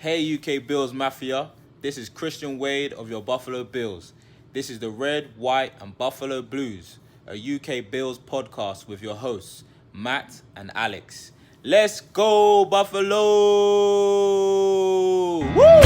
Hey UK Bills Mafia, this is Christian Wade of your Buffalo Bills. This is the Red, White and Buffalo Blues, a UK Bills podcast with your hosts, Matt and Alex. Let's go Buffalo! Woo!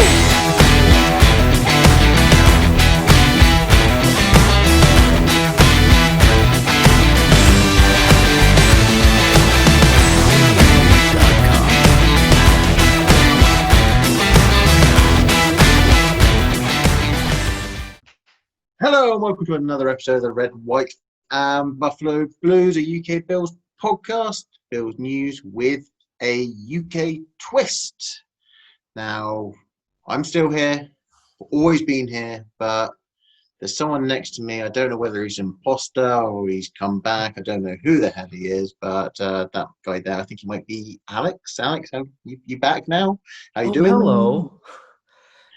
Hello and welcome to another episode of the Red, White and Buffalo Blues, a UK Bills podcast, Bills news with a UK twist. Now, I'm still here, always been here, but there's someone next to me. I don't know whether he's an imposter or he's come back. I don't know who the hell he is, but that guy there, I think he might be Alex. Alex, you back now? How you doing? Hello.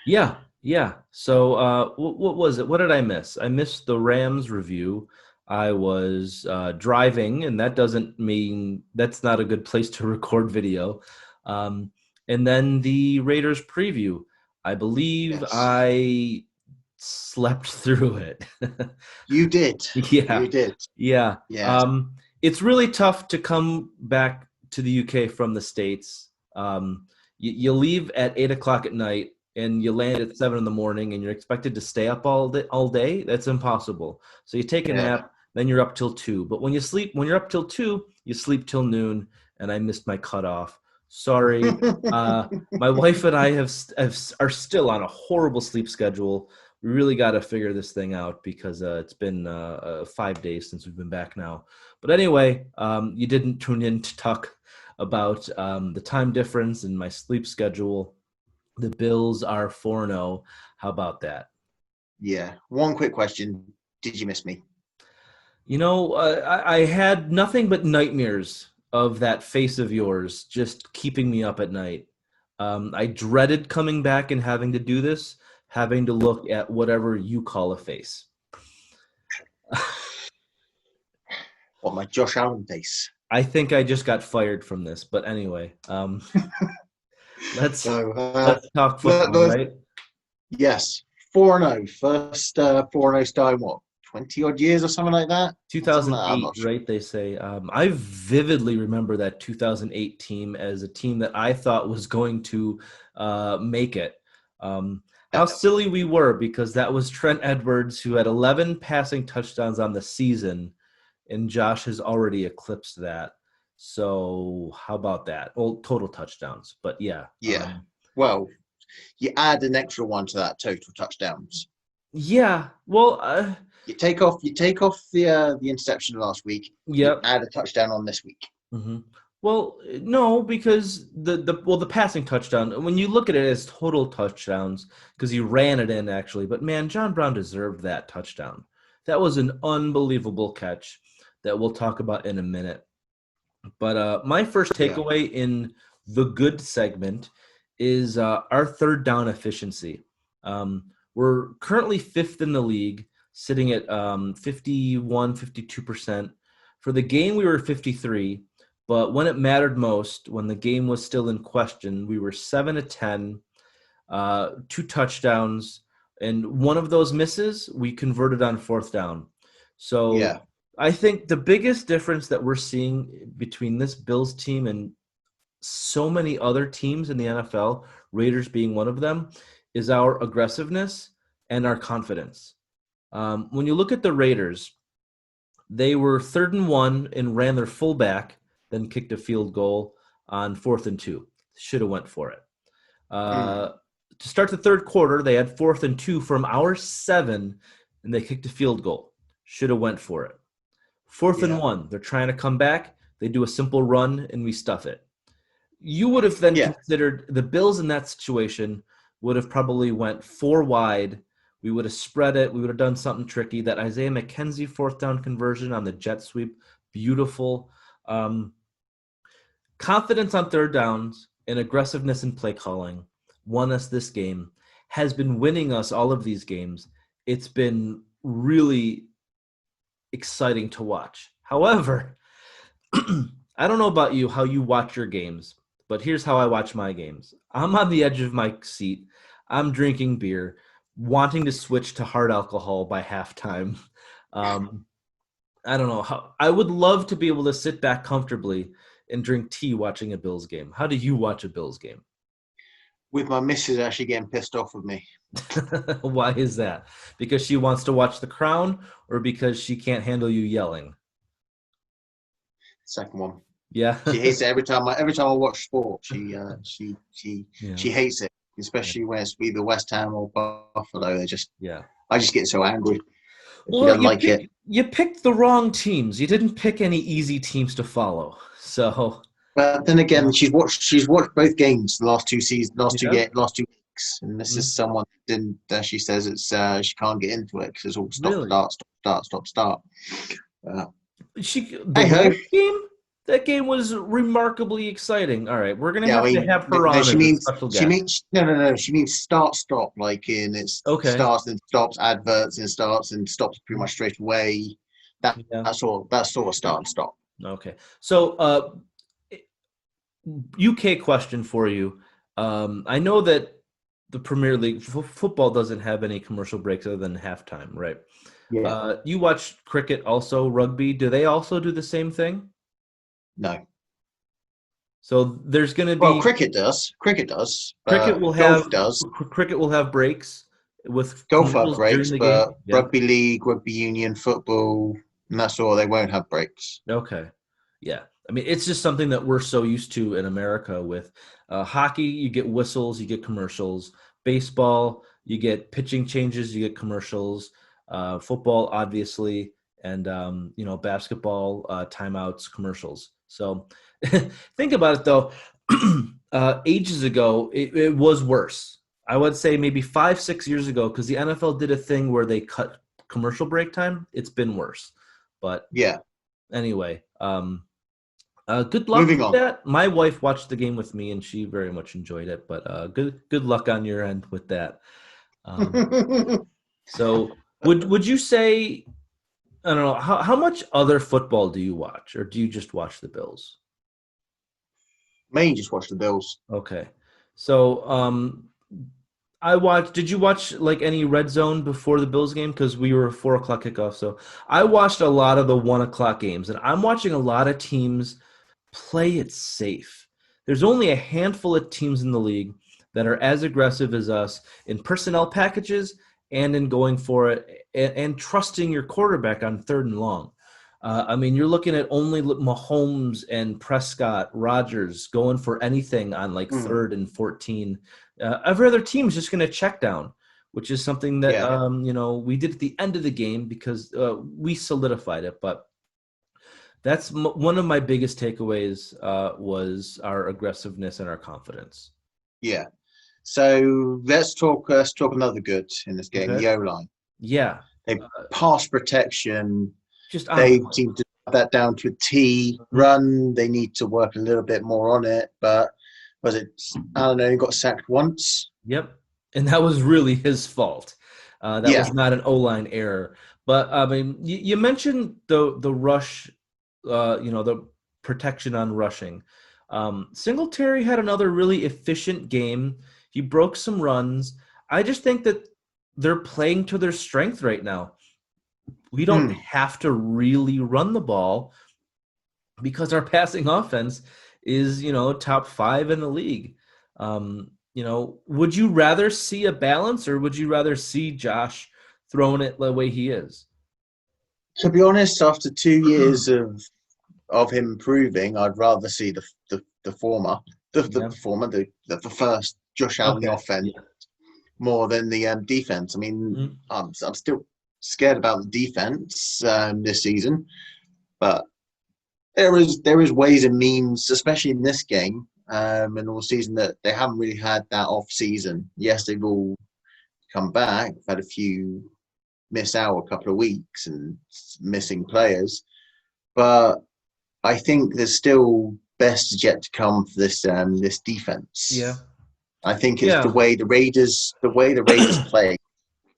Yeah. So, what was it? What did I miss? I missed the Rams review. I was driving, and that doesn't mean that's not a good place to record video. And then the Raiders preview. I believe Yes. I slept through it. You did. Yeah. You did. Yeah. Yes. It's really tough to come back to the UK from the States. You leave at 8 o'clock at night and you land at 7 in the morning and you're expected to stay up all day. That's impossible. So you take a nap, then you're up till 2. But when you're up till 2, you sleep till noon, and I missed my cutoff. Sorry. My wife and I are still on a horrible sleep schedule. We really got to figure this thing out because it's been 5 days since we've been back now. But anyway, you didn't tune in to talk about the time difference and my sleep schedule. The Bills are 4-0. How about that? Yeah. One quick question. Did you miss me? You know, I had nothing but nightmares of that face of yours just keeping me up at night. I dreaded coming back and having to do this, having to look at whatever you call a face. What, my Josh Allen face? I think I just got fired from this, but anyway, let's talk football, right? Yes. 4-0. First 4-0 start in what? 20 odd years or something like that? 2008, right? They say. I vividly remember that 2008 team as a team that I thought was going to make it. How silly we were, because that was Trent Edwards, who had 11 passing touchdowns on the season, and Josh has already eclipsed that. So how about that? Well, total touchdowns, but yeah. Yeah. Well, you add an extra one to that total touchdowns. Yeah. Well, you take off the interception last week. Yep. You add a touchdown on this week. Mm-hmm. Well, no, because the passing touchdown, when you look at it as total touchdowns, because you ran it in actually, but man, John Brown deserved that touchdown. That was an unbelievable catch that we'll talk about in a minute. But my first takeaway in the good segment is our third down efficiency. We're currently 5th in the league, sitting at 52%. For the game, we were 53, but when it mattered most, when the game was still in question, we were 7 of 10, 2 touchdowns, and one of those misses, we converted on 4th down. So I think the biggest difference that we're seeing between this Bills team and so many other teams in the NFL, Raiders being one of them, is our aggressiveness and our confidence. When you look at the Raiders, they were 3rd and 1 and ran their fullback, then kicked a field goal on 4th and 2. Should have went for it. To start the third quarter, they had 4th and 2 from our 7, and they kicked a field goal. Should have went for it. 4th and 1, they're trying to come back. They do a simple run, and we stuff it. You would have then considered the Bills in that situation would have probably went 4 wide. We would have spread it. We would have done something tricky. That Isaiah McKenzie 4th down conversion on the jet sweep, beautiful. Confidence on 3rd downs and aggressiveness in play calling won us this game, has been winning us all of these games. It's been really exciting to watch. However, I don't know about you, how you watch your games, but here's how I watch my games. I'm on the edge of my seat. I'm drinking beer, wanting to switch to hard alcohol by halftime. I don't know how. I would love to be able to sit back comfortably and drink tea watching a Bills game. How do you watch a Bills game? With my missus actually getting pissed off with me. Why is that? Because she wants to watch The Crown, or because she can't handle you yelling? Second one. Yeah. She hates it every time I watch sport. She Yeah. hates it, especially when it's either West Ham or Buffalo. Yeah. I just get so angry. She Well, doesn't like it. you picked the wrong teams. You didn't pick any easy teams to follow. So But then again, she's watched both games the last two seasons, last two weeks, and this is someone that she says she can't get into it because it's all Really? start. The Rams game. That game was remarkably exciting. All right, we're gonna have her on as a special guest. She means stop, like in it's starts and stops, adverts and starts and stops pretty much straight away. That's all. That's sort of start and stop. Okay, so UK question for you. I know that the Premier League football doesn't have any commercial breaks other than halftime, right? Yeah. You watch cricket also, rugby. Do they also do the same thing? No. So there's going to be cricket does. Cricket will have breaks with golf have breaks, but game. rugby league, rugby union, football, and that's all. They won't have breaks. Okay. Yeah. I mean, it's just something that we're so used to in America with hockey. You get whistles, you get commercials. Baseball, you get pitching changes, you get commercials. Football, obviously, and basketball, timeouts, commercials. So think about it, though. Ages ago, it was worse. I would say maybe 5-6 years ago, because the NFL did a thing where they cut commercial break time. It's been worse. But yeah. Anyway, good luck with that. My wife watched the game with me, and she very much enjoyed it. But good luck on your end with that. So would you say, I don't know, how much other football do you watch, or do you just watch the Bills? Mainly just watch the Bills. Okay. So did you watch like any red zone before the Bills game? Because we were 4:00 kickoff. So I watched a lot of the 1:00 games, and I'm watching a lot of teams play it safe. There's only a handful of teams in the league that are as aggressive as us in personnel packages and in going for it and trusting your quarterback on 3rd and long. I mean, you're looking at only Mahomes and Prescott, Rodgers going for anything on like 3rd and 14. Every other team is just going to check down, which is something that we did at the end of the game because we solidified it. But that's one of my biggest takeaways was our aggressiveness and our confidence. Yeah. So let's talk another good in this game, the O-line. Yeah. They pass protection. They seem to have that down to a T. Run, they need to work a little bit more on it. But he got sacked once. Yep. And that was really his fault. That was not an O-line error. But, I mean, you mentioned the rush, the protection on rushing. Singletary had another really efficient game. He broke some runs. I just think that they're playing to their strength right now. We don't have to really run the ball because our passing offense is, top 5 in the league. Would you rather see a balance, or would you rather see Josh throwing it the way he is? To be honest, after 2 years of him improving, I'd rather see the former, the first Josh Allen offense more than the defense. I mean, I'm still scared about the defense this season, but there is ways and means, especially in this game and all season, that they haven't really had that off season. Yes, they've all come back. They've had a few miss out a couple of weeks and missing players, but I think there's still best yet to come for this defense. Yeah, I think it's the way the Raiders play.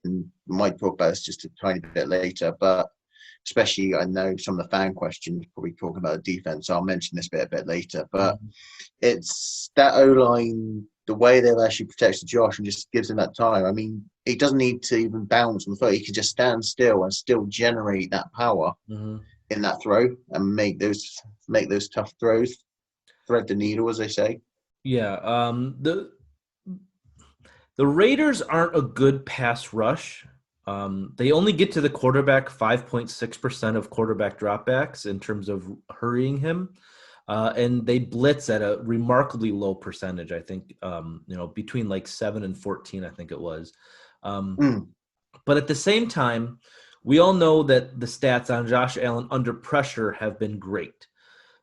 And we might talk about this just a tiny bit later, but especially I know some of the fan questions probably talking about the defense. So I'll mention this bit a bit later, but it's that O-line, the way they've actually protected Josh and just gives him that time. I mean, he doesn't need to even bounce on the foot. He can just stand still and still generate that power in that throw and make those tough throws, thread the needle, as they say. Yeah. The Raiders aren't a good pass rush. They only get to the quarterback 5.6% of quarterback dropbacks in terms of hurrying him. And they blitz at a remarkably low percentage, I think, between like 7 and 14, I think it was. But at the same time, we all know that the stats on Josh Allen under pressure have been great.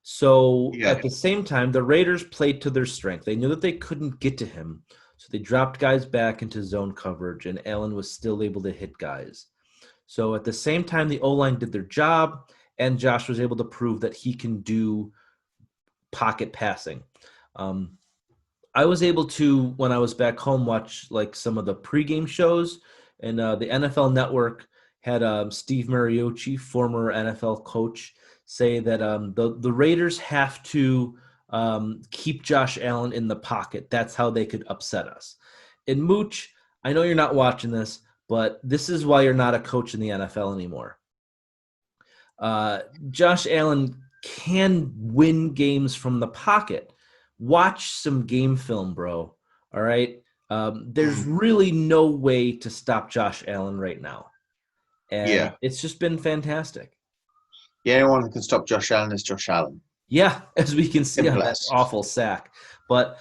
So at the same time, the Raiders played to their strength. They knew that they couldn't get to him. So they dropped guys back into zone coverage, and Allen was still able to hit guys. So at the same time, the O-line did their job, and Josh was able to prove that he can do pocket passing. I was able to, when I was back home, watch like some of the pregame shows, and the NFL Network had Steve Mariucci, former NFL coach, say that the Raiders have to keep Josh Allen in the pocket. That's how they could upset us. And Mooch, I know you're not watching this, but this is why you're not a coach in the NFL anymore. Josh Allen can win games from the pocket. Watch some game film, bro. All right. There's really no way to stop Josh Allen right now. And it's just been fantastic. The only one who can stop Josh Allen is Josh Allen. Yeah, as we can see on that awful sack. But,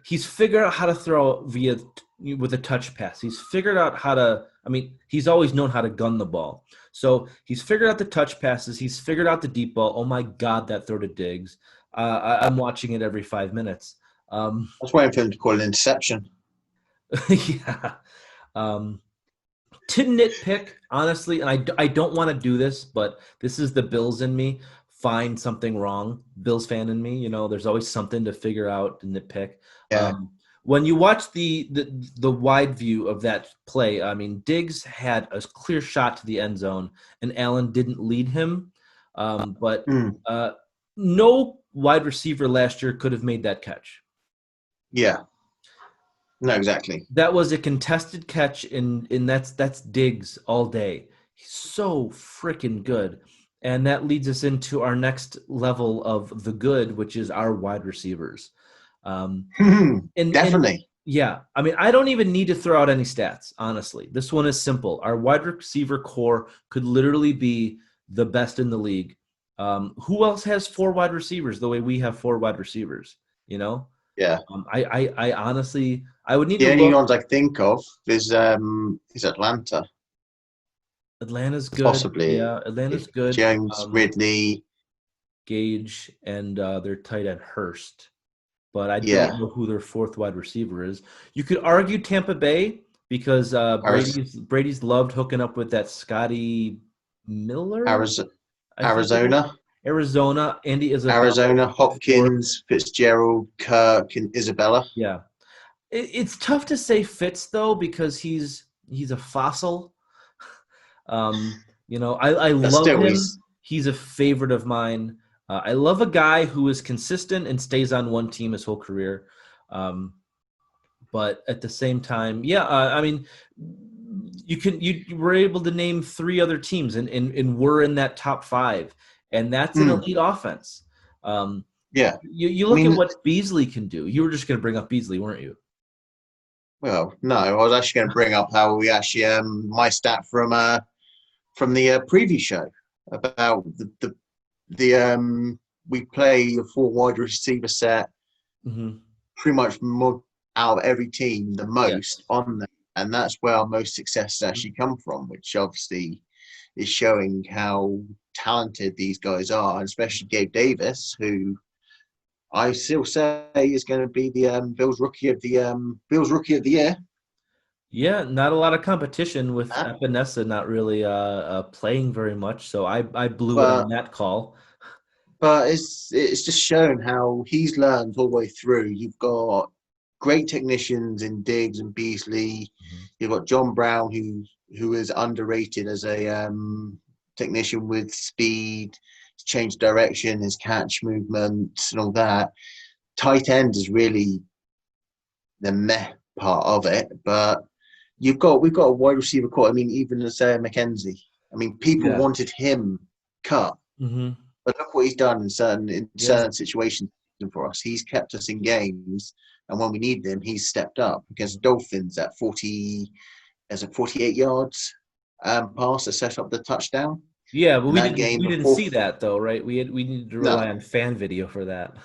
he's figured out how to throw with a touch pass. He's figured out how to – he's always known how to gun the ball. So he's figured out the touch passes. He's figured out the deep ball. Oh, my God, that throw to Diggs. I'm watching it every 5 minutes. I was waiting for him to call an interception. Yeah. To nitpick, honestly, and I don't want to do this, but this is the Bills in me. Find something wrong. Bills fan in me, there's always something to figure out and nitpick. Yeah. When you watch the wide view of that play, Diggs had a clear shot to the end zone, and Allen didn't lead him. But no wide receiver last year could have made that catch. Yeah. No, exactly. That was a contested catch, and that's Diggs all day. He's so freaking good. And that leads us into our next level of the good, which is our wide receivers. Definitely. I don't even need to throw out any stats, honestly. This one is simple. Our wide receiver core could literally be the best in the league. Who else has 4 wide receivers the way we have 4 wide receivers, Yeah. I honestly, I would need the to only look. ones I think of is Atlanta. Atlanta's good. Possibly. Yeah, Atlanta's good. Jones, Ridley, Gage, and their tight end Hurst. But I don't know who their 4th wide receiver is. You could argue Tampa Bay because Brady's loved hooking up with that Scotty Miller. Arizona, Andy Isabella. Arizona, Hopkins, Fitzgerald, Kirk, and Isabella. Yeah. It's tough to say Fitz, though, because he's a fossil. I love him. He's a favorite of mine. I love a guy who is consistent and stays on one team his whole career. But at the same time, you were able to name 3 other teams and we're in that top 5, and that's an elite offense. You look at what Beasley can do. You were just going to bring up Beasley, weren't you? Well, no, I was actually going to bring up how we actually my stat from the previous show about the we play a 4 wide receiver set, pretty much more out of every team, the most on there, and that's where our most success actually come from, which obviously is showing how talented these guys are, and especially Gabe Davis, who I still say is going to be the Bills Rookie of the Year. Yeah, not a lot of competition with Epinesa not really playing very much, so I blew it on that call. But it's just shown how he's learned all the way through. You've got great technicians in Diggs and Beasley. You've got John Brown, who is underrated as a technician with speed, change direction, his catch movement, and all that. Tight end is really the meh part of it, but we've got a wide receiver core. I mean, even Isaiah McKenzie. I mean, people wanted him cut, but look what he's done in certain situations for us. He's kept us in games, and when we need him, he's stepped up against the Dolphins at 48 yards pass to set up the touchdown. Yeah, but we didn't see that though, right? We needed to rely on fan video for that.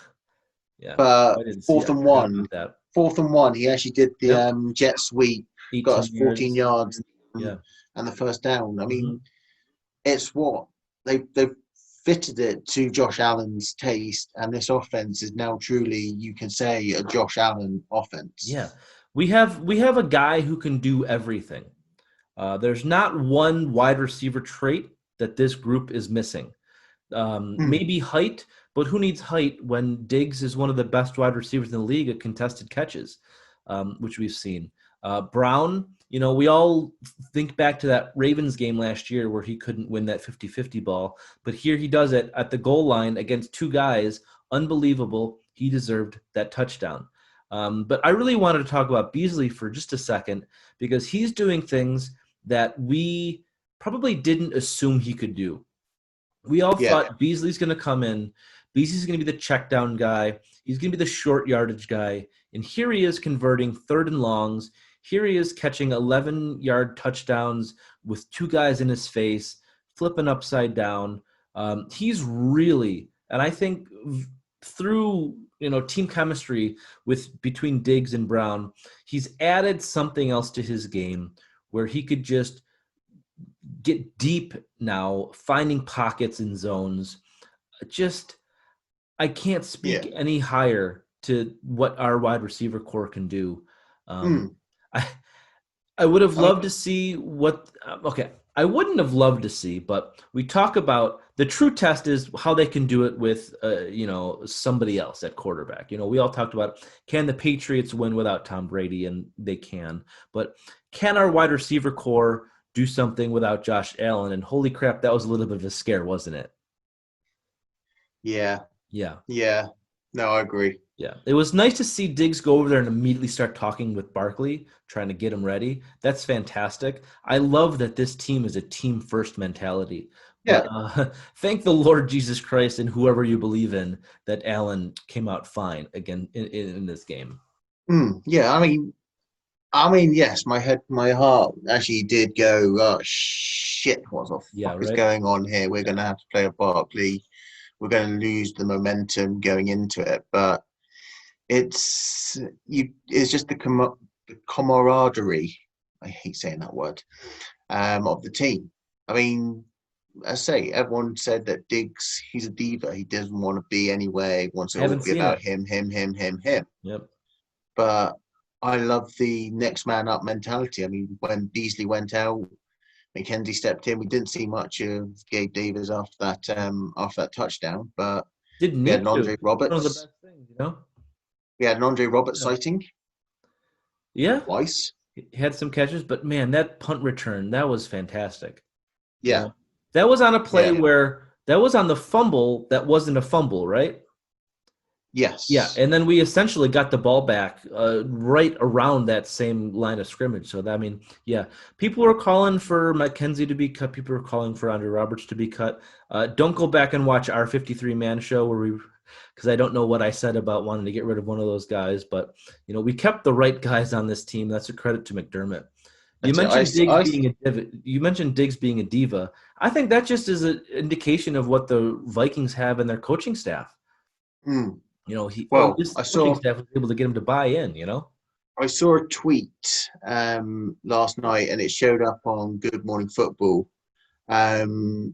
Yeah, but fourth and one, he actually did the jet sweep, got us 14 yards, and the first down. I mean, it's what they've fitted it to Josh Allen's taste, and this offense is now truly, you can say, a Josh Allen offense. Yeah, we have a guy who can do everything. There's not one wide receiver trait that this group is missing. Maybe height, but who needs height when Diggs is one of the best wide receivers in the league at contested catches, which we've seen. Brown, we all think back to that Ravens game last year where he couldn't win that 50-50 ball, but here he does it at the goal line against two guys. Unbelievable. He deserved that touchdown. But I really wanted to talk about Beasley for just a second because he's doing things that we probably didn't assume he could do. We all thought Beasley's going to come in. Beasley's going to be the check down guy. He's going to be the short yardage guy. And here he is converting third and longs. Here he is catching 11-yard touchdowns with two guys in his face, flipping upside down. He's really, and I think through team chemistry between Diggs and Brown, he's added something else to his game where he could just get deep now, finding pockets and zones. I can't speak any higher to what our wide receiver core can do. I would have loved to see I wouldn't have loved to see, but we talk about the true test is how they can do it with, somebody else at quarterback. We all talked about, can the Patriots win without Tom Brady? And they can. But can our wide receiver core do something without Josh Allen? And holy crap, that was a little bit of a scare, wasn't it? Yeah. No, I agree. Yeah, it was nice to see Diggs go over there and immediately start talking with Barkley, trying to get him ready. That's fantastic. I love that this team is a team-first mentality. Yeah. But, thank the Lord Jesus Christ and whoever you believe in that Allen came out fine again in this game. Yeah, I mean, yes, my heart actually did go, oh, shit, what the fuck is going on here? We're going to have to play a Barkley. We're going to lose the momentum going into it, but it's just the camaraderie. I hate saying that word, of the team. I mean, I say everyone said that Diggs, he's a diva. He doesn't want to be anywhere. He wants to all be about him. Yep. But I love the next man up mentality. I mean, when Beasley went out, McKenzie stepped in. We didn't see much of Gabe Davis after that touchdown, but we had an Andre Roberts. One of the best things, We had an Andre Roberts sighting. Yeah. Twice. He had some catches, but man, that punt return, that was fantastic. Yeah. That was on a play where that was on the fumble that wasn't a fumble, right? Yes. Yeah, and then we essentially got the ball back right around that same line of scrimmage. So, people were calling for McKenzie to be cut. People were calling for Andre Roberts to be cut. Don't go back and watch our 53-man show because I don't know what I said about wanting to get rid of one of those guys. But, we kept the right guys on this team. That's a credit to McDermott. You mentioned Diggs being a diva. I think that just is an indication of what the Vikings have in their coaching staff. His coaching staff was able to get him to buy in, I saw a tweet last night, and it showed up on Good Morning Football from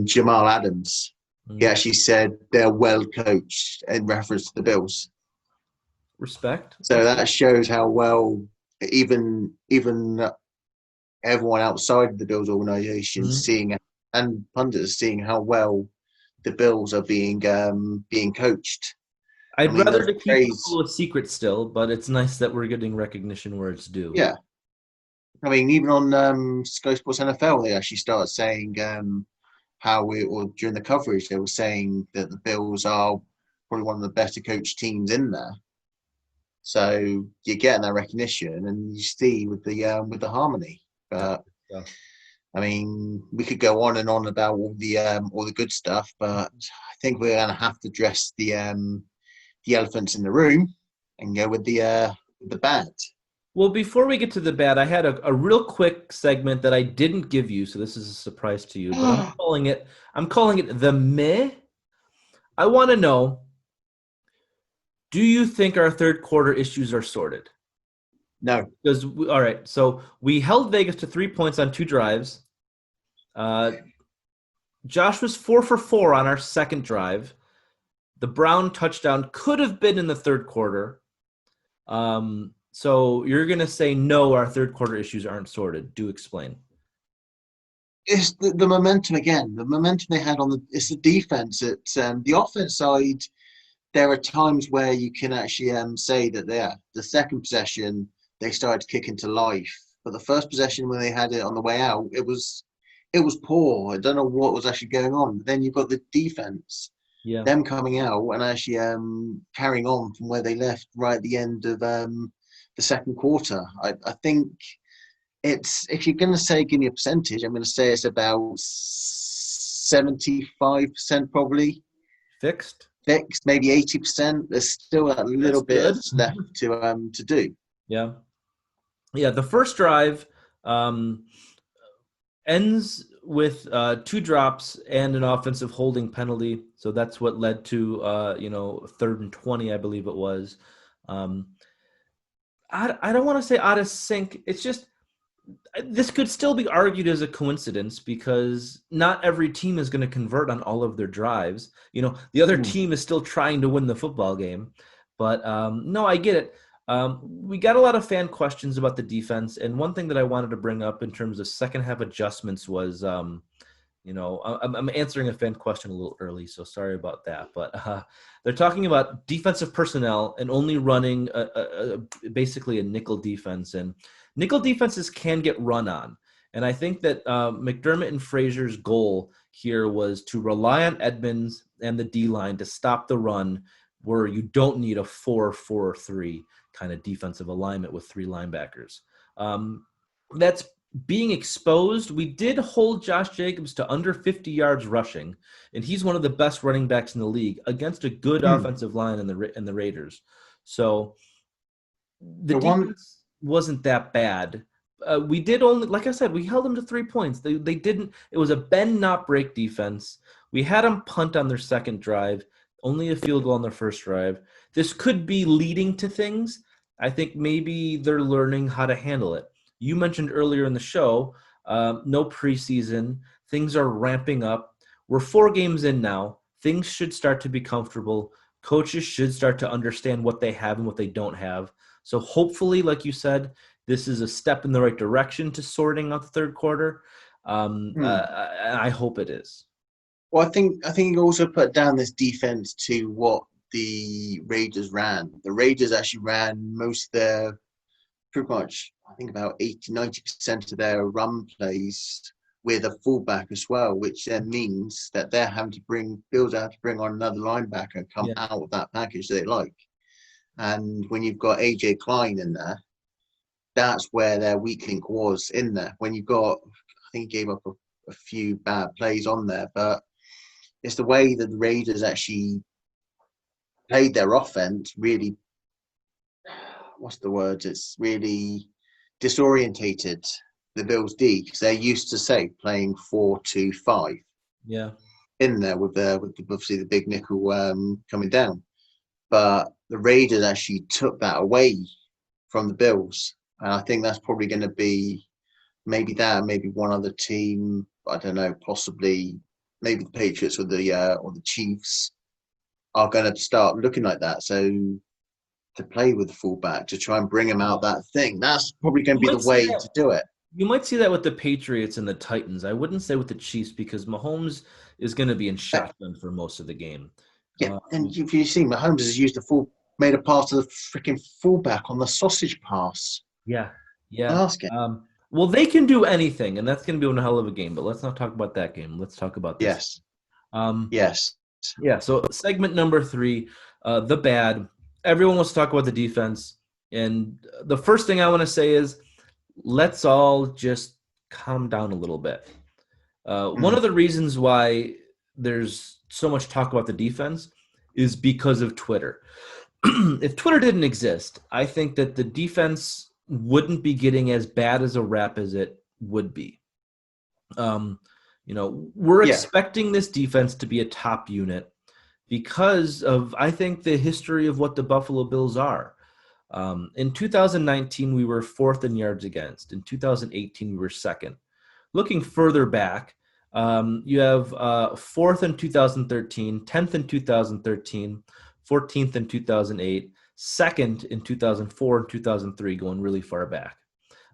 Jamal Adams. He actually said they're well coached in reference to the Bills. Respect. So that shows how well even everyone outside of the Bills organization seeing, and pundits seeing how well the Bills are being coached. I'd rather to keep it a secret still, but it's nice that we're getting recognition where it's due. Yeah. I mean, even on Sky Sports NFL, they actually started saying or during the coverage, they were saying that the Bills are probably one of the better coached teams in there. So you're getting that recognition, and you see with the harmony. But Yeah. I mean, we could go on and on about all the good stuff, but I think we're going to have to address the elephants in the room and go with the bad. Well, before we get to the bad, I had a real quick segment that I didn't give you, so this is a surprise to you. But I'm calling it the meh. I want to know, do you think our third quarter issues are sorted? No. All right, so we held Vegas to 3 points on 2 drives. Josh was 4 for 4 on our second drive. The Brown touchdown could have been in the third quarter. So you're going to say, no, our third quarter issues aren't sorted. Do explain. It's the momentum again. The momentum they had it's the defense. It's the offense side. There are times where you can actually say that the second possession they started to kick into life, but the first possession when they had it on the way out, it was poor. I don't know what was actually going on. But then you've got the defense, them coming out and actually carrying on from where they left right at the end of the second quarter. I think it's, if you're going to say give me a percentage, I'm going to say it's about 75% probably Fixed, maybe 80%. There's still a little bit left to do. Yeah. The first drive ends with 2 drops and an offensive holding penalty. So that's what led to 3rd and 20, I believe it was. I don't want to say out of sync. It's just, this could still be argued as a coincidence because not every team is going to convert on all of their drives. The other team is still trying to win the football game. But no, I get it. We got a lot of fan questions about the defense. And one thing that I wanted to bring up in terms of second half adjustments was, I'm answering a fan question a little early, so sorry about that. But they're talking about defensive personnel and only running basically a nickel defense. And nickel defenses can get run on. And I think that McDermott and Frazier's goal here was to rely on Edmonds and the D-line to stop the run, where you don't need a 4-4-3 kind of defensive alignment with 3 linebackers. That's being exposed. We did hold Josh Jacobs to under 50 yards rushing, and he's one of the best running backs in the league against a good offensive line in the Raiders. So the defense wasn't that bad. We did only, like I said, we held them to 3 points. They didn't. It was a bend not break defense. We had them punt on their second drive, only a field goal on their first drive. This could be leading to things. I think maybe they're learning how to handle it. You mentioned earlier in the show, no preseason. Things are ramping up. We're 4 games in now. Things should start to be comfortable. Coaches should start to understand what they have and what they don't have. So hopefully, like you said, this is a step in the right direction to sorting out the third quarter. I hope it is. Well, I think you also put down this defense to what the Raiders ran. The Raiders actually ran most of their, pretty much, I think about 80-90% of their run plays with a fullback as well, which then means that they're having to Bills have to bring on another linebacker and come out of that package they like. And when you've got AJ Klein in there, that's where their weak link was in there. When you've got, I think he gave up a few bad plays on there, but it's the way that the Raiders actually played their offense really, what's the word? It's really disorientated the Bills D, because they're used to, say, playing 4-2-5. Yeah. In there with obviously the big nickel coming down. But the Raiders actually took that away from the Bills. And I think that's probably going to be maybe one other team. I don't know, possibly maybe the Patriots or the Chiefs are going to start looking like that. So to play with the fullback, to try and bring him out that thing, that's probably going to be the way to do it. You might see that with the Patriots and the Titans. I wouldn't say with the Chiefs, because Mahomes is going to be in shotgun for most of the game. Yeah, and if you see, Mahomes has made a pass to the freaking fullback on the sausage pass. Yeah. Basket. Well, they can do anything, and that's going to be one hell of a game. But let's not talk about that game. Let's talk about this. Yes. Um, Yes. yeah. So segment number 3, the bad. Everyone wants to talk about the defense, and the first thing I want to say is, let's all just calm down a little bit. One of the reasons why there's so much talk about the defense is because of Twitter. If Twitter didn't exist, I think that the defense wouldn't be getting as bad as a rap as it would be. We're Yeah. expecting this defense to be a top unit because of, I think, the history of what the Buffalo Bills are. In 2019, we were 4th in yards against. In 2018, we were 2nd. Looking further back, you have 4th in 2013, 10th in 2013, 14th in 2008, 2nd in 2004 and 2003, going really far back.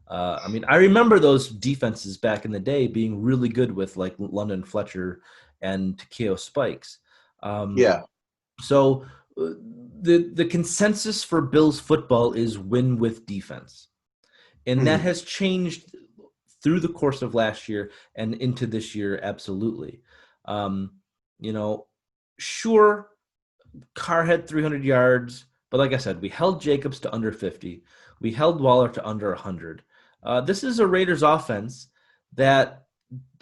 I remember those defenses back in the day being really good with like London Fletcher and Takeo Spikes. So the consensus for Bills football is win with defense. And that has changed through the course of last year and into this year, absolutely. Sure, Carr had 300 yards, but like I said, we held Jacobs to under 50. We held Waller to under 100. This is a Raiders offense that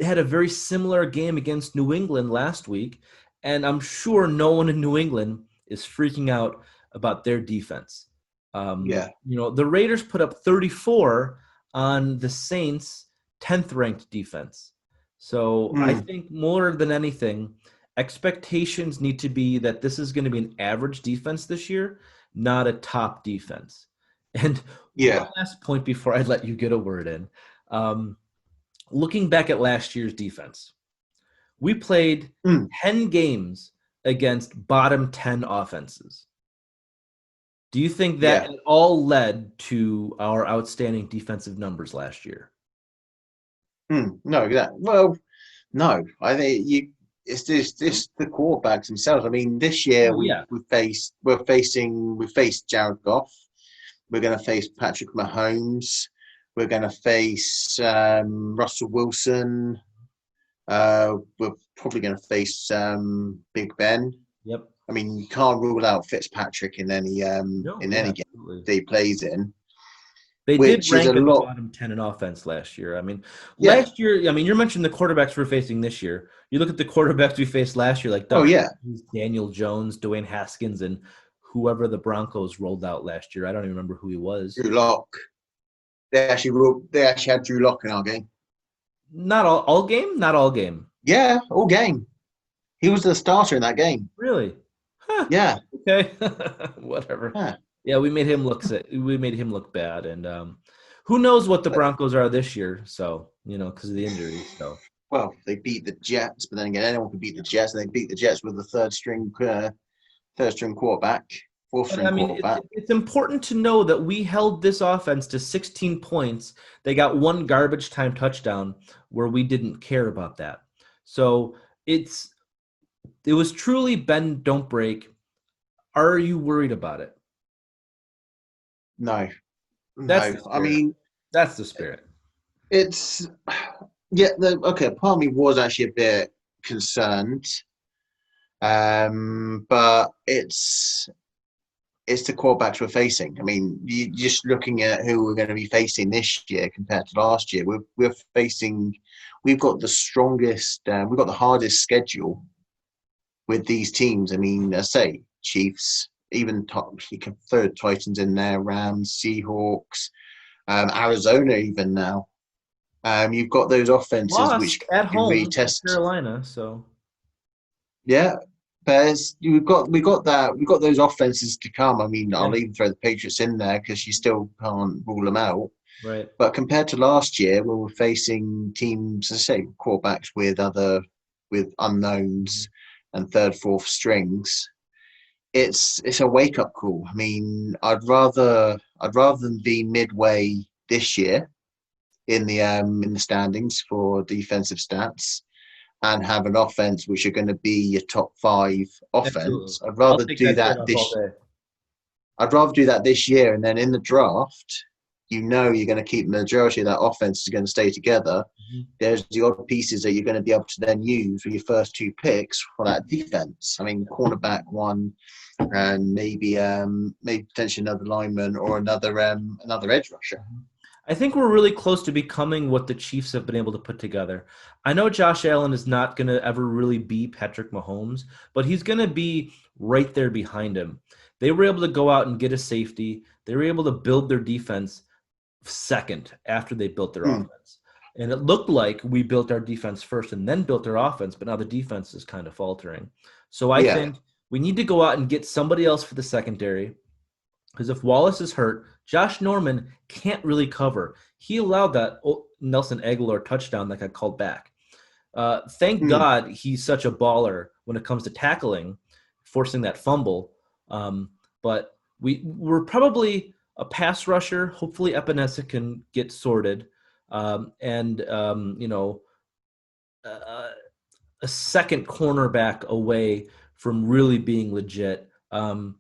had a very similar game against New England last week, and I'm sure no one in New England is freaking out about their defense. The Raiders put up 34 on the Saints' 10th ranked defense. So I think more than anything, expectations need to be that this is going to be an average defense this year, not a top defense. And one last point before I let you get a word in. Looking back at last year's defense, we played 10 games against bottom 10 offenses. Do you think that it all led to our outstanding defensive numbers last year? No, well, no. I think it's this the quarterbacks themselves. I mean, this year we faced Jared Goff. We're going to face Patrick Mahomes. We're going to face Russell Wilson. We're probably going to face Big Ben. Yep. I mean, you can't rule out Fitzpatrick in any game that he plays in. They did rank at the bottom 10 in offense last year. Last year, you're mentioning the quarterbacks we're facing this year. You look at the quarterbacks we faced last year, like Daniel Jones, Dwayne Haskins, and whoever the Broncos rolled out last year. I don't even remember who he was. Drew Lock. They actually had Drew Lock in our game. Not all game? Not all game. Yeah, all game. He was the starter in that game. Really? Huh. Yeah. Okay. Whatever. Huh. Yeah, we made him look bad, and who knows what the Broncos are this year? So because of the injuries. So well, they beat the Jets, but then again, anyone can beat the Jets, and they beat the Jets with the third string quarterback, fourth string quarterback. It's important to know that we held this offense to 16 points. They got one garbage time touchdown where we didn't care about that. So it was truly bend, don't break. Are you worried about it? No. That's the spirit. It's part of me was actually a bit concerned. But it's the quarterbacks we're facing. I mean, you just looking at who we're going to be facing this year compared to last year. We've got the strongest, we've got the hardest schedule with these teams. I mean, say Chiefs, even you can throw Titans in there, Rams, Seahawks, Arizona even now. You've got those offenses which at home retest Carolina. So yeah. But we've got those offenses to come. I mean, I'll even throw the Patriots in there because you still can't rule them out. Right. But compared to last year, when we're facing teams, let's say quarterbacks with unknowns and third, fourth strings, it's a wake up call. I mean, I'd rather than be midway this year in the standings for defensive stats and have an offense which are going to be your top 5 offense. Absolutely. I'd rather do that this year, and then in the draft you know you're going to keep the majority of that offense is going to stay together. Mhm. There's the odd pieces that you're going to be able to then use with your first two picks for that defense. I mean, cornerback one, and maybe potentially another lineman or another edge rusher. I think we're really close to becoming what the Chiefs have been able to put together. I know Josh Allen is not going to ever really be Patrick Mahomes, but he's going to be right there behind him. They were able to go out and get a safety. They were able to build their defense second after they built their offense. And it looked like we built our defense first and then built our offense, but now the defense is kind of faltering. So I think we need to go out and get somebody else for the secondary. Because if Wallace is hurt, Josh Norman can't really cover. He allowed that Nelson Aguilar touchdown that got called back. Thank God he's such a baller when it comes to tackling, forcing that fumble. But we're probably a pass rusher. Hopefully Epinesa can get sorted. And a second cornerback away from really being legit. And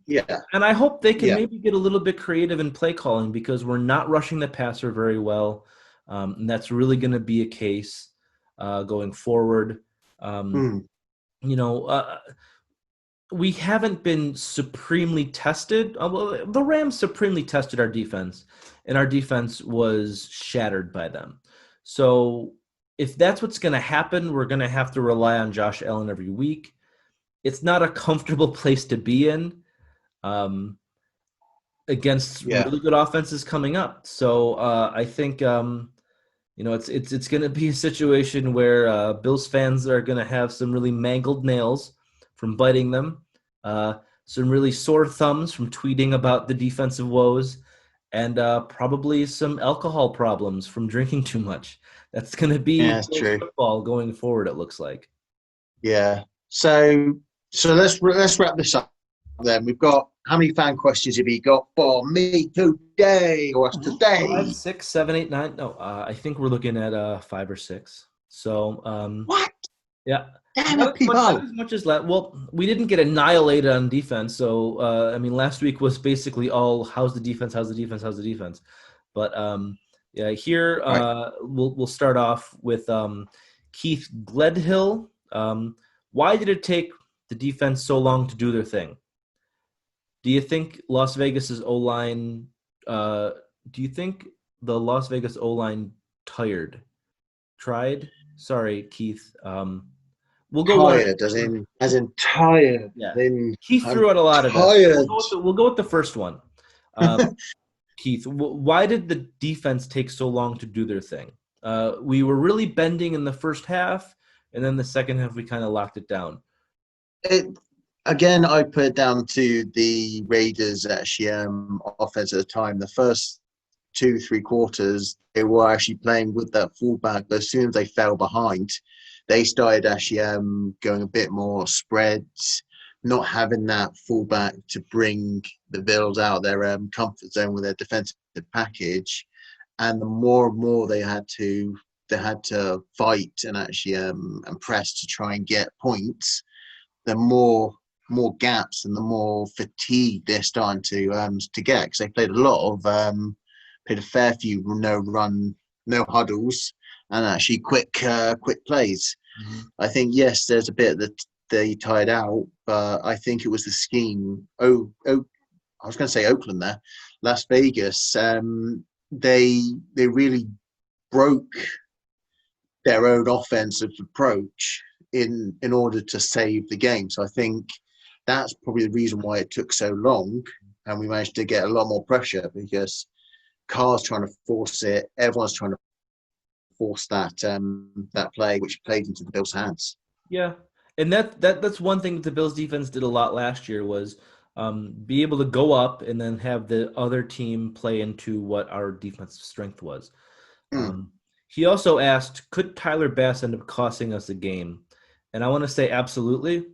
I hope they can maybe get a little bit creative in play calling because we're not rushing the passer very well. And that's really going to be a case going forward. We haven't been supremely tested. The Rams supremely tested our defense, and our defense was shattered by them. So if that's what's going to happen, we're going to have to rely on Josh Allen every week. It's not a comfortable place to be in against really good offenses coming up. So I think it's going to be a situation where Bills fans are going to have some really mangled nails from biting them, some really sore thumbs from tweeting about the defensive woes, and probably some alcohol problems from drinking too much. That's going to be football going forward, it looks like. Yeah. So let's wrap this up then. We've got, how many fan questions have you got for me today or us today? 5, 6, 7, 8, 9. No, I think we're looking at 5 or 6. So what? Yeah. Damn it, not as much as last. Well, we didn't get annihilated on defense. So last week was basically all how's the defense. But here we'll start off with Keith Gledhill. Why did it take the defense so long to do their thing? Do you think Las Vegas's O-line? Do you think the Las Vegas O-line tried? Sorry, Keith. We'll go tired, as in tired. Yeah. Then Keith threw out a lot of tired. We'll go with the first one. Keith, why did the defense take so long to do their thing? We were really bending in the first half, and then the second half we kind of locked it down. Again, I put it down to the Raiders actually offense at the time. The first 2-3 quarters, they were actually playing with that fullback, but as soon as they fell behind, they started actually going a bit more spreads, not having that fullback to bring the Bills out of their comfort zone with their defensive package. And the more and more they had to fight and actually and press to try and get points, the more gaps and the more fatigue they're starting to get, because they played a fair few no huddles and actually quick plays. Mm-hmm. I think yes, there's a bit that they tied out, but I think it was the scheme. I was going to say Oakland there, Las Vegas. They really broke their own offensive approach in order to save the game. So I think that's probably the reason why it took so long, and we managed to get a lot more pressure because Carr's trying to force it. Everyone's trying to force that play, which played into the Bills' hands. Yeah, and that's one thing that the Bills' defense did a lot last year was be able to go up and then have the other team play into what our defensive strength was. He also asked, could Tyler Bass end up costing us a game? And I want to say absolutely.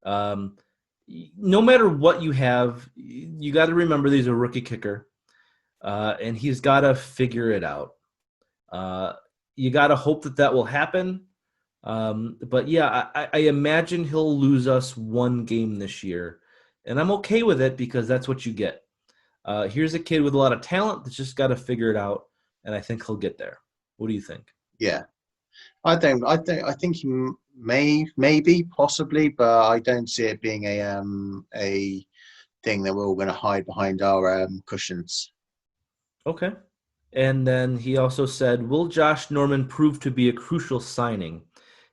No matter what you have, you got to remember he's a rookie kicker, and he's got to figure it out. You got to hope that will happen. But yeah, I imagine he'll lose us one game this year, and I'm okay with it because that's what you get. Here's a kid with a lot of talent that's just got to figure it out, and I think he'll get there. What do you think? Yeah, I think he maybe, possibly, but I don't see it being a thing that we're all going to hide behind our cushions. Okay. And then he also said, will Josh Norman prove to be a crucial signing?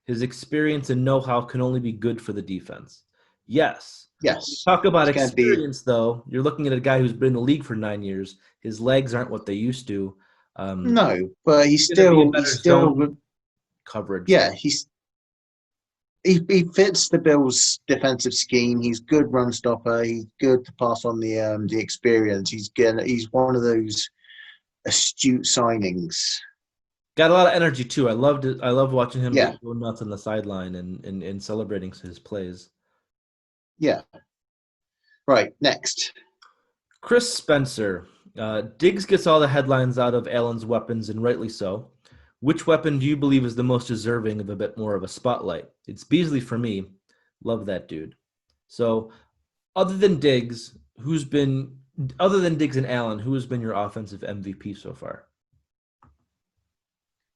His experience and know-how can only be good for the defense. Yes. Yes, Talk about it's going to be experience, though. You're looking at a guy who's been in the league for 9 years. His legs aren't what they used to. no, but He's going to be a better zone coverage. yeah, he fits the Bills' defensive scheme. He's good run stopper. He's good to pass on the experience. He's one of those astute signings. Got a lot of energy too. I loved it. I love watching him Yeah, go nuts on the sideline and celebrating his plays. yeah. Right, next. Chris Spencer. Diggs gets all the headlines out of Allen's weapons, and rightly so. Which weapon do you believe is the most deserving of a bit more of a spotlight? It's Beasley for me. Love that dude. So, other than Diggs and Allen, who has been your offensive MVP so far?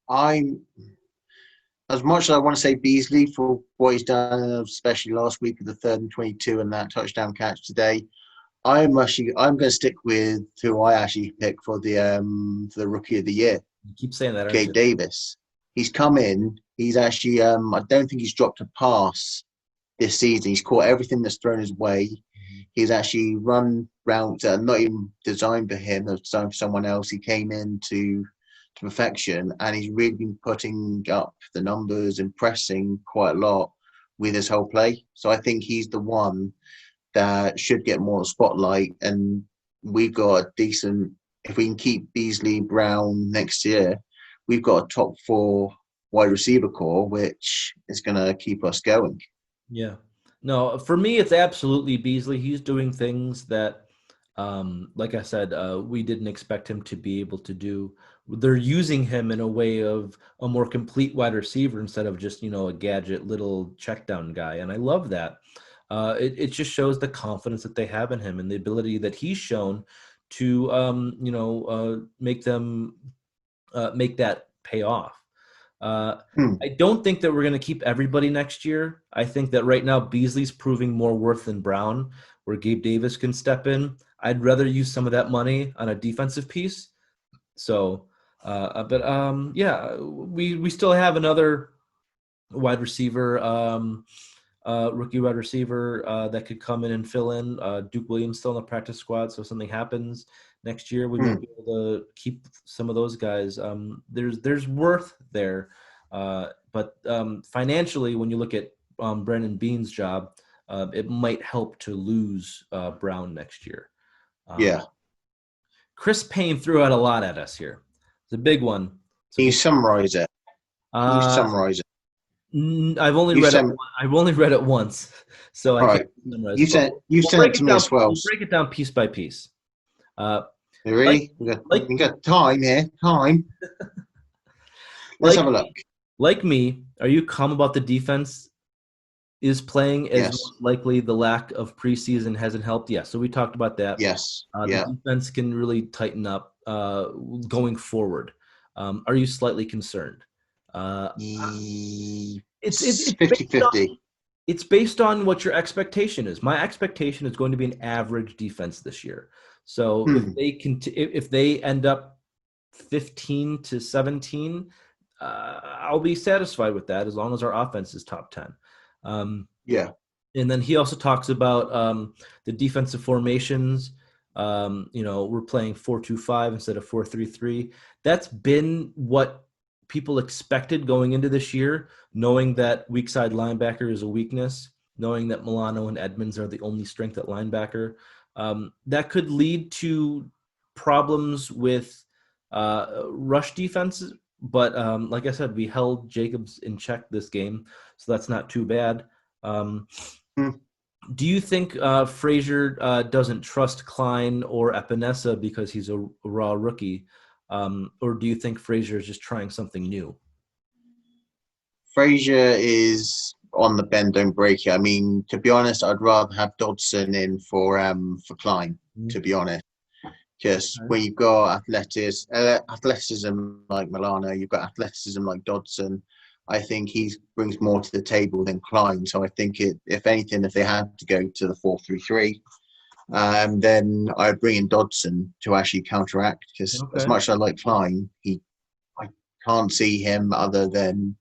I'm as much as I want to say Beasley for what he's done, especially last week with the 3rd and 22 and that touchdown catch today. I'm going to stick with who I actually picked for the rookie of the year, You keep saying that, aren't Gabe you? Davis. He's come in. He's actually I don't think he's dropped a pass this season. He's caught everything that's thrown his way. He's actually run routes that are not even designed for him, they're designed for someone else. He came in to perfection, and he's really been putting up the numbers and pressing quite a lot with his whole play. So I think he's the one that should get more spotlight, and we've got a decent, if we can keep Beasley, Brown next year, we've got a top 4 wide receiver core, which is going to keep us going. Yeah. No, for me, it's absolutely Beasley. He's doing things that, like I said, we didn't expect him to be able to do. They're using him in a way of a more complete wide receiver instead of just, a gadget little check down guy. And I love that. It just shows the confidence that they have in him and the ability that he's shown to, make that pay off. I don't think that we're going to keep everybody next year. I think that right now Beasley's proving more worth than Brown, where Gabe Davis can step in. I'd rather use some of that money on a defensive piece. So, we still have another wide receiver, rookie wide receiver that could come in and fill in. Duke Williams still in the practice squad, so if something happens next year, we might be able to keep some of those guys. There's worth there, but financially, when you look at Brandon Beane's job, it might help to lose Brown next year. Yeah. Chris Payne threw out a lot at us here. It's a big one. So Can you summarize it? I've only read it once, so I can't summarize. You sent it to me as well. We'll break it down piece by piece. Really? We got time here. Time. Let's have a look. Like me, are you calm about the defense is playing as likely the lack of preseason hasn't helped? Yes. So we talked about that. Yes. The defense can really tighten up going forward. Are you slightly concerned? It's 50-50. It's based on what your expectation is. My expectation is going to be an average defense this year. So if they end up 15-17, I'll be satisfied with that as long as our offense is top 10. And then he also talks about the defensive formations. We're playing 4-2-5 instead of 4-3-3. That's been what people expected going into this year, knowing that weak side linebacker is a weakness, knowing that Milano and Edmonds are the only strength at linebacker. That could lead to problems with rush defenses. But like I said, we held Jacobs in check this game, so that's not too bad. Do you think Frazier doesn't trust Klein or Epinesa because he's a raw rookie? Or do you think Frazier is just trying something new? Frazier is on the bend, don't break it. I mean, to be honest, I'd rather have Dodson in for Klein, to be honest. Because when you've got athleticism like Milano, you've got athleticism like Dodson. I think he brings more to the table than Klein. So I think if anything, if they had to go to the 4-3-3, then I'd bring in Dodson to actually counteract. Because as much as I like Klein, I can't see him other than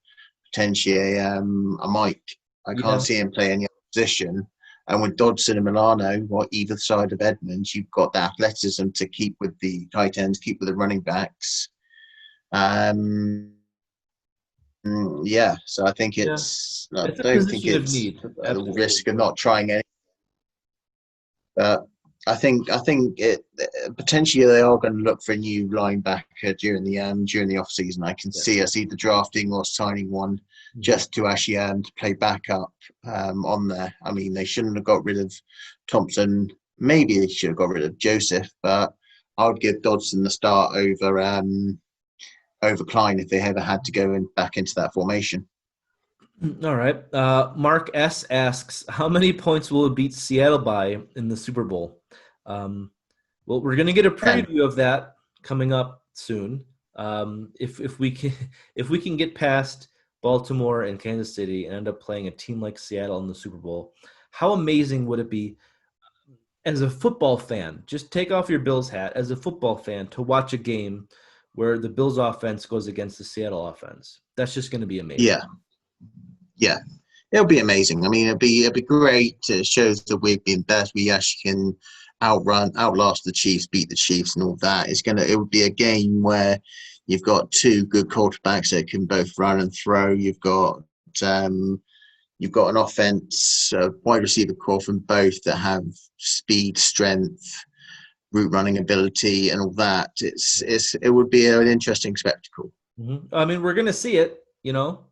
potentially a Mike. I can't see him play any other position. And with Dodson and Milano, or either side of Edmonds, you've got the athleticism to keep with the tight ends, keep with the running backs. So I think it's. I It's a don't think position of it's need. at the risk of not trying anything. But I think it potentially they are going to look for a new linebacker during the off season. I can see us either drafting or signing one just to actually to play backup on there. I mean, they shouldn't have got rid of Thompson. Maybe they should have got rid of Joseph, but I would give Dodson the start over Klein if they ever had to go back into that formation. All right. Mark S. asks, how many points will it beat Seattle by in the Super Bowl? Well, we're going to get a preview of that coming up soon. If we can get past Baltimore and Kansas City and end up playing a team like Seattle in the Super Bowl, how amazing would it be as a football fan? Just take off your Bills hat as a football fan to watch a game where the Bills offense goes against the Seattle offense. That's just going to be amazing. Yeah, it'll be amazing. I mean, it'll be great. It shows that we've been best. We actually can outlast the Chiefs, beat the Chiefs, and all that. It would be a game where you've got two good quarterbacks that can both run and throw. You've got an offense, wide receiver core from both that have speed, strength, route running ability, and all that. It would be an interesting spectacle. Mm-hmm. I mean, we're going to see it, you know.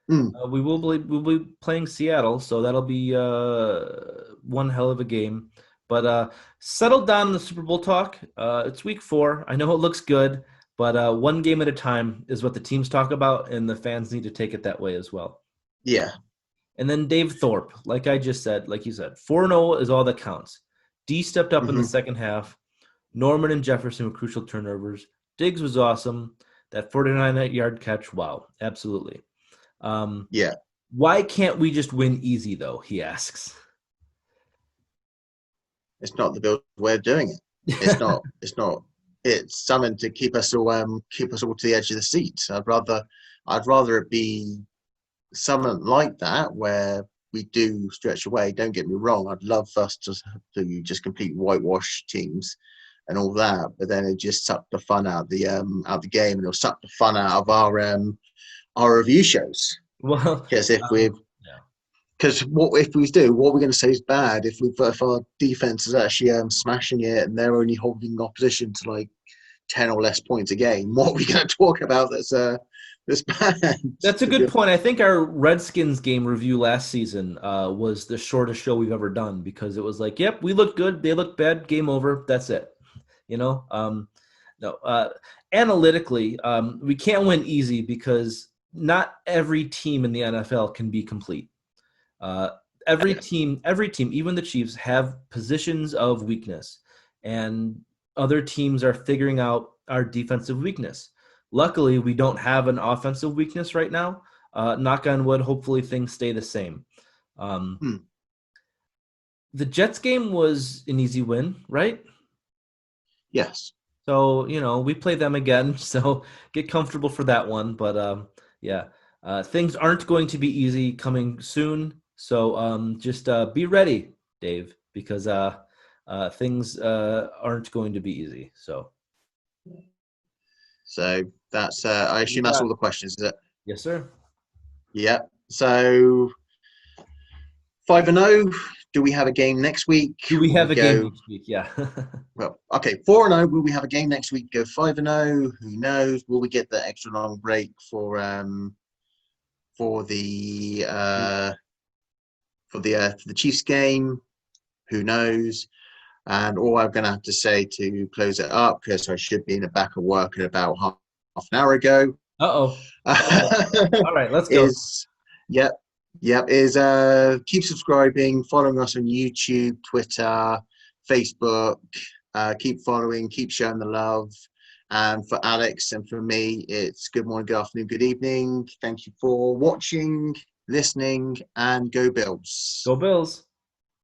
We'll be playing Seattle, so that'll be one hell of a game. But settle down in the Super Bowl talk. It's week 4. I know it looks good, but one game at a time is what the teams talk about, and the fans need to take it that way as well. Yeah. And then Dave Thorpe, like you said, 4-0 is all that counts. D stepped up in the second half. Norman and Jefferson were crucial turnovers. Diggs was awesome. That 49-yard catch, wow, absolutely. Why can't we just win easy, though, he asks. It's not the Bills' way of doing it. It's not. It's something to keep us all to the edge of the seat. I'd rather it be something like that where we do stretch away. Don't get me wrong. I'd love us to just complete whitewash teams and all that, but then it just sucked the fun out of the game, and it'll suck the fun out of our review shows. Well, because if we do, what we're going to say is bad if our defense is actually smashing it and they're only holding opposition to like 10 or less points a game. What are we going to talk about that's bad? That's a good point. I think our Redskins game review last season was the shortest show we've ever done because it was like, yep, we look good, they look bad, game over, that's it. You know, analytically, we can't win easy because not every team in the NFL can be complete. Every team, even the Chiefs, have positions of weakness, and other teams are figuring out our defensive weakness. Luckily, we don't have an offensive weakness right now. Knock on wood, hopefully things stay the same. The Jets game was an easy win, right? Yes. So, we play them again, so get comfortable for that one. But, things aren't going to be easy coming soon. So just be ready, Dave, because things aren't going to be easy. So that's I assume that's all the questions, is it? Yes, sir. Yeah. So 5-0. Do we have a game next week? Do we have a game next week? Yeah. Well, okay. 4-0. Will we have a game next week? Go 5-0. Who knows? Will we get the extra long break for the Chiefs game? Who knows? And all I'm going to have to say to close it up, because I should be in the back of work at about half an hour ago. All right, let's go. Keep subscribing, following us on YouTube, Twitter, Facebook, Keep following, keep showing the love. And for Alex and for me, it's good morning, good afternoon, good evening. Thank you for watching, listening, and go Bills. Go Bills.